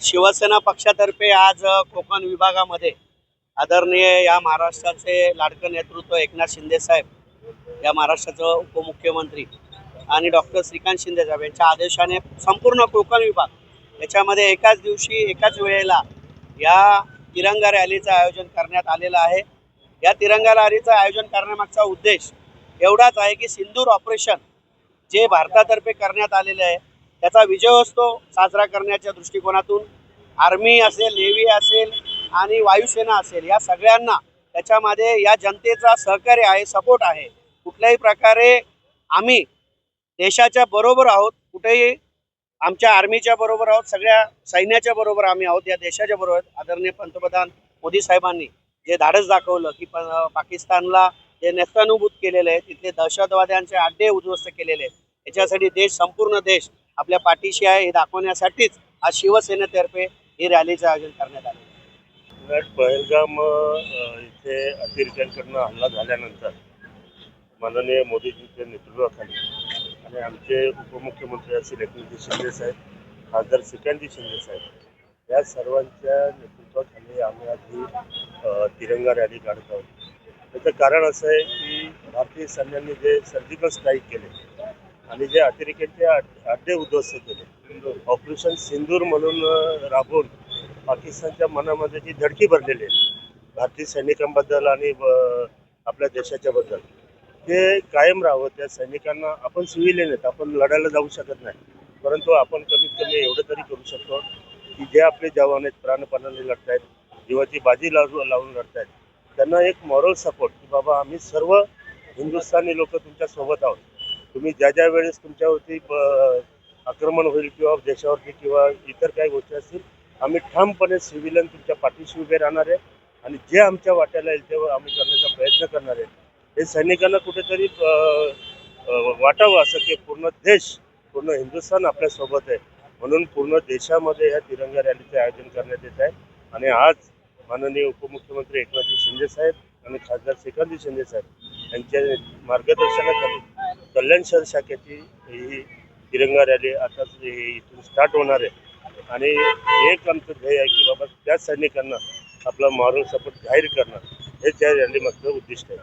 शिवसेना पक्षातर्फे आज कोकण विभागामध्ये आदरणीय या महाराष्ट्राचे लाडकं नेतृत्व एकनाथ शिंदे साहेब, या महाराष्ट्राचे उपमुख्यमंत्री आणि डॉक्टर श्रीकांत शिंदे साहेब यांच्या आदेशाने संपूर्ण कोकण विभाग याच्यामध्ये एकाच दिवशी एकाच वेळेला या तिरंगा रॅलीचं आयोजन करण्यात आलेलं आहे। या तिरंगा रॅलीचं आयोजन करण्यामागचा उद्देश एवढाच आहे की सिंदूर ऑपरेशन जे भारतातर्फे करण्यात आलेले आहे त्याचा विजयोत्सव साजरा करण्याच्या दृष्टिकोनातून आर्मी असेल, नेव्ही असेल आणि वायुसेना असेल, या सगळ्यांना त्याच्यामध्ये या जनतेचा सहकार्य आहे, सपोर्ट आहे। कुठल्याही प्रकारे आम्ही देशाच्या बरोबर आहोत, कुठेही आमच्या आर्मीच्या बरोबर आहोत, सगळ्या सैन्याच्या बरोबर आम्ही आहोत, या देशाच्या बरोबर। आदरणीय पंतप्रधान मोदी साहेबांनी जे धाडस दाखवलं की पाकिस्तानला जे नेस्तनाबूत केलेलं आहे, तिथले दहशतवाद्यांचे अड्डे उद्ध्वस्त केलेले आहेत, याच्यासाठी देश, संपूर्ण देश आपल्या पाठीशी आहे हे दाखवण्यासाठीच आज शिवसेनेतर्फे ही रॅलीचं आयोजन करण्यात आले। पहलगाम इथे अतिरेक्यांकडून हल्ला झाल्यानंतर माननीय मोदीजींच्या नेतृत्वाखाली आणि आमचे उपमुख्यमंत्री असतील एकनाथ शिंदे साहेब, खासदार श्रीकांत शिंदे साहेब, या सर्वांच्या नेतृत्वाखाली आम्ही आधी तिरंगा रॅली काढत आहोत। त्याचं कारण असं आहे की भारतीय सैन्याने जे सर्जिकल स्ट्राईक केले आणि जे अतिरेक्यांचे अड्डे उद्ध्वस्त केले, ऑपरेशन सिंदूर म्हणून राबवून पाकिस्तानच्या मनामध्ये जी धडकी भरलेली आहे भारतीय सैनिकांबद्दल आणि आपल्या देशाच्या बद्दल, ते कायम राहावं। त्या सैनिकांना आपण सिव्हिलियन आहेत, आपण लढायला जाऊ शकत नाही, परंतु आपण कमीत कमी एवढं तरी करू शकतो की जे आपले जवान आहेत, प्राणपणाने लढत आहेत, जीवाची बाजी लावून लढत आहेत, त्यांना एक मॉरल सपोर्ट की बाबा आम्ही सर्व हिंदुस्थानी लोक तुमच्या सोबत आहोत। तुम्ही ज्या ज्या वेळेस तुमच्यावरती आक्रमण होईल किंवा देशावरती किंवा इतर काही गोष्टी असतील, आम्ही ठामपणे सिव्हिलियन तुमच्या पाठीशी उभे राहणार आहे आणि जे आमच्या वाट्याला येईल तेव्हा आम्ही करण्याचा प्रयत्न करणार आहे। हे सैनिकांना कुठेतरी वाटावं असं की पूर्ण देश, पूर्ण हिंदुस्थान आपल्यासोबत आहे, म्हणून पूर्ण देशामध्ये ह्या तिरंगा रॅलीचे आयोजन करण्यात येत आहे। आणि आज माननीय उपमुख्यमंत्री एकनाथ शिंदे साहेब आणि खासदार श्रीकांत शिंदे साहेब यांच्या मार्गदर्शनाखाली कल्याण शहर शाखेची ही तिरंगा रॅली आता इथून स्टार्ट होणार आहे। आणि एक आमचं ध्येय आहे की बाबा त्या सैनिकांना आपला मॉरल सपोर्ट जाहीर करणं, हे त्या रॅलीमागचं उद्दिष्ट आहे।